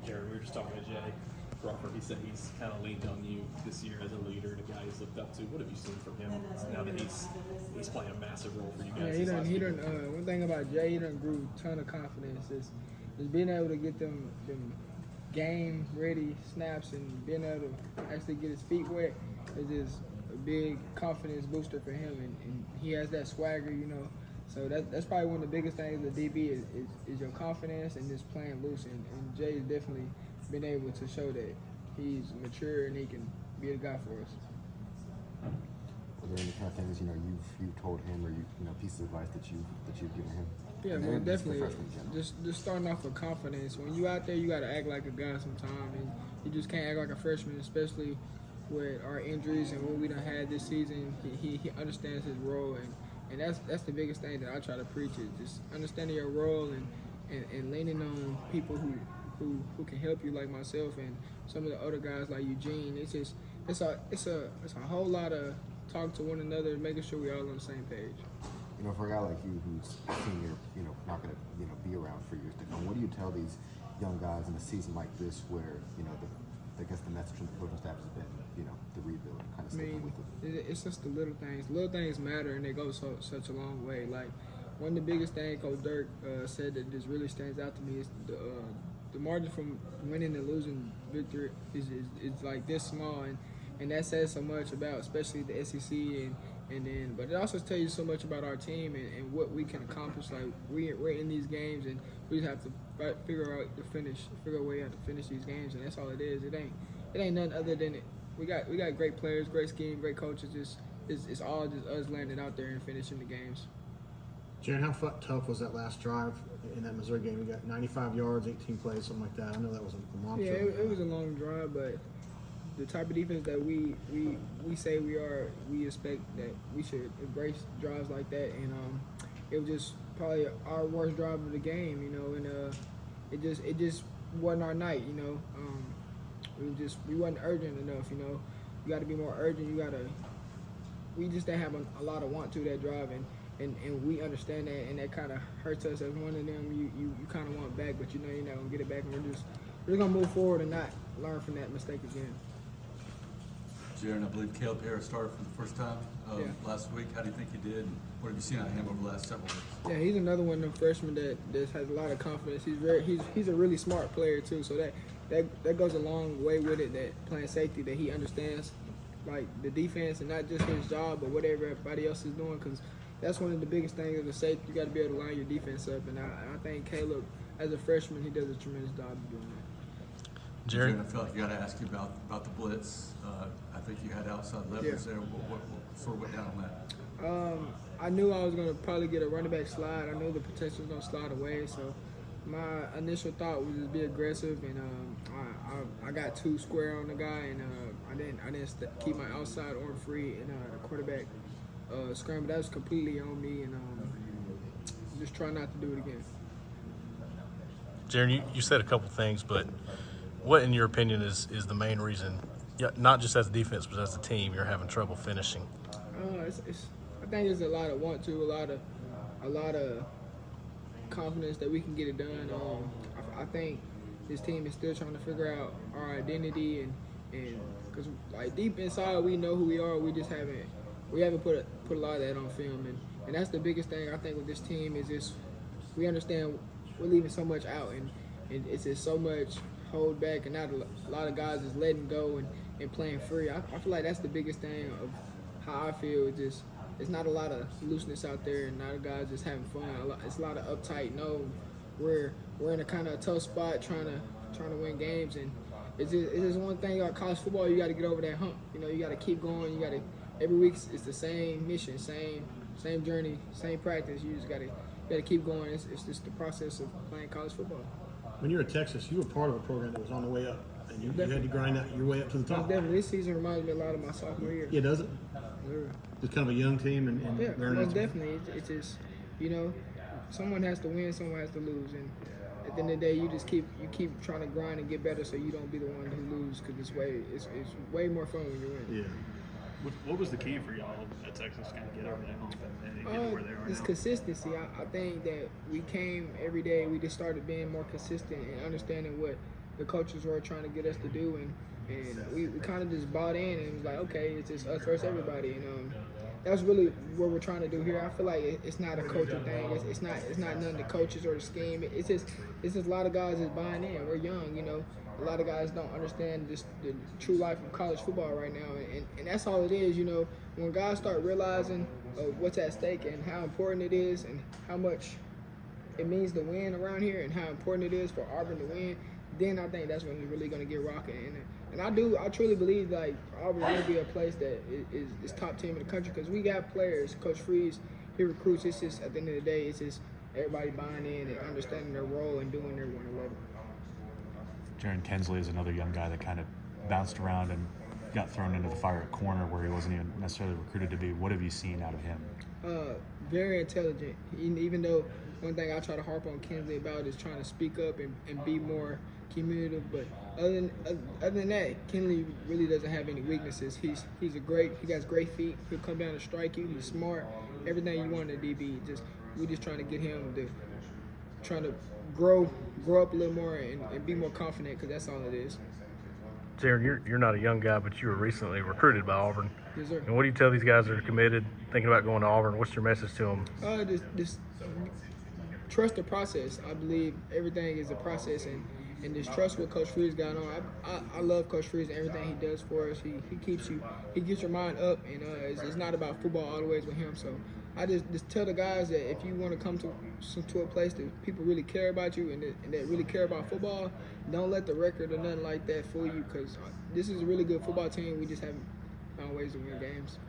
Jerry, we were just talking to Jay Crawford. He said he's kind of leaned on you this year as a leader, the guy he's looked up to. What have you seen from him now that he's playing a massive role for you guys? Yeah, he done. One thing about Jay, he done grew a ton of confidence. Is being able to get them game ready snaps and being able to actually get his feet wet is just a big confidence booster for him, and he has that swagger, you know. So that's probably one of the biggest things with DB is your confidence and just playing loose. And Jay's definitely been able to show that he's mature and he can be a guy for us. Are there any kind of things you've told him, or pieces of advice that you've given him? Yeah, and well, definitely. Just Just starting off with confidence. When you out there, you got to act like a guy sometime, and you just can't act like a freshman, especially with our injuries and what we done had this season. He understands his role, and that's the biggest thing that I try to preach is just understanding your role and leaning on people who can help you, like myself and some of the other guys like Eugene. It's a whole lot of talk to one another, making sure we're all on the same page. For a guy like you who's senior, not going to be around for years to come, what do you tell these young guys in a season like this where, I guess the message from the coaching staff has been, the rebuild, kind of sticking with it? It's just the little things. Little things matter, and they go such a long way. Like, one of the biggest things Coach Dirk said that just really stands out to me is the margin from winning and losing victory is like this small, and that says so much about especially the SEC but it also tells you so much about our team and what we can accomplish. Like we're in these games and we just have to figure a way out to finish these games, and that's all it is. It ain't nothing other than it. We got great players, great scheme, great coaches. It's all just us landing out there and finishing the games. Jerrin, how tough was that last drive in that Missouri game? We got 95 yards, 18 plays, something like that. I know that was a long Yeah, drive. it was a long drive, but the type of defense that we say we are, we expect that we should embrace drives like that. And it was just probably our worst drive of the game, and it just wasn't our night, we wasn't urgent enough, You got to be more urgent. We just didn't have a lot of want to that drive, and we understand that, and that kind of hurts us as one of them. You kind of want back, but you're not gonna get it back, and we're gonna move forward and not learn from that mistake again. Jerrin, I believe Caleb Harris started for the first time last week. How do you think he did? And what have you seen out of him over the last several weeks? Yeah, he's another one of them freshmen that has a lot of confidence. He's a really smart player too, so that goes a long way with it. That playing safety, that he understands like the defense and not just his job, but whatever everybody else is doing. Because that's one of the biggest things as a safety. You got to be able to line your defense up, and I think Caleb, as a freshman, he does a tremendous job of doing that. Jerrin, I feel like I got to ask you about the blitz. I think you had outside leverage there. What sort of went down on that? I knew I was going to probably get a running back slide. I knew the potential was going to slide away. So my initial thought was just be aggressive, and I got too square on the guy, and I didn't keep my outside arm free, and the quarterback scrambled. That was completely on me, and just try not to do it again. Jerrin, you said a couple things, but what, in your opinion, is the main reason, not just as a defense, but as a team, you're having trouble finishing? I think there's a lot of want to, a lot of confidence that we can get it done. I think this team is still trying to figure out our identity, and because like deep inside we know who we are, we just haven't put a lot of that on film, and that's the biggest thing I think with this team is just we understand we're leaving so much out, and it's just so much hold back, and not a lot of guys is letting go and playing free. I feel like that's the biggest thing of how I feel. It's not a lot of looseness out there, and not a guys just having fun. It's a lot of uptight. No, we're in a kind of tough spot trying to win games, and it's just one thing about college football. You got to get over that hump. You got to keep going. You got to every week it's the same mission, same journey, same practice. You just got to keep going. It's just the process of playing college football. When you were at Texas, you were part of a program that was on the way up, and you had to grind out your way up to the top. Definitely, this season reminds me a lot of my sophomore year. Yeah, does it? Yeah. Just kind of a young team and Yeah, learning. most definitely. It's just, someone has to win, someone has to lose, and at the end of the day, you keep trying to grind and get better, so you don't be the one who lose. Because it's way more fun when you win. Yeah. What was the key for y'all at Texas to kind of get over that hump and get to where they are It's now? consistency. I think that we came every day. We just started being more consistent and understanding the coaches were trying to get us to do, and we kind of just bought in, and it was like, okay, it's just us versus everybody, and that's really what we're trying to do here. I feel like it's not a coaching thing. It's not none of the coaches or the scheme. It's just a lot of guys that's buying in. We're young, you know. A lot of guys don't understand just the true life of college football right now, and that's all it is, you know. When guys start realizing what's at stake and how important it is and how much it means to win around here and how important it is for Auburn to win, then I think that's when it's really going to get rocking. And I truly believe like Auburn will be a place that is top team in the country because we got players. Coach Freeze, he recruits. It's just at the end of the day, it's just everybody buying in and understanding their role and doing their 111. Jerrin Kensley is another young guy that kind of bounced around and got thrown into the fire at corner where he wasn't even necessarily recruited to be. What have you seen out of him? Very intelligent. Even though one thing I try to harp on Kensley about is trying to speak up and be more communicative, but other than that, Kenley really doesn't have any weaknesses. He got great feet. He'll come down and strike you. He's smart. Everything you want in a DB. We're just trying to get him to trying to grow up a little more and be more confident because that's all it is. Jerrin, you're not a young guy, but you were recently recruited by Auburn. Yes, sir. And what do you tell these guys that are committed, thinking about going to Auburn? What's your message to them? Just trust the process. I believe everything is a process, and just trust what Coach Freeze got on. I love Coach Freeze and everything he does for us. He gets your mind up, and it's not about football always with him. So I just tell the guys that if you want to come to a place that people really care about you and that really care about football, don't let the record or nothing like that fool you because this is a really good football team. We just haven't found ways to win games.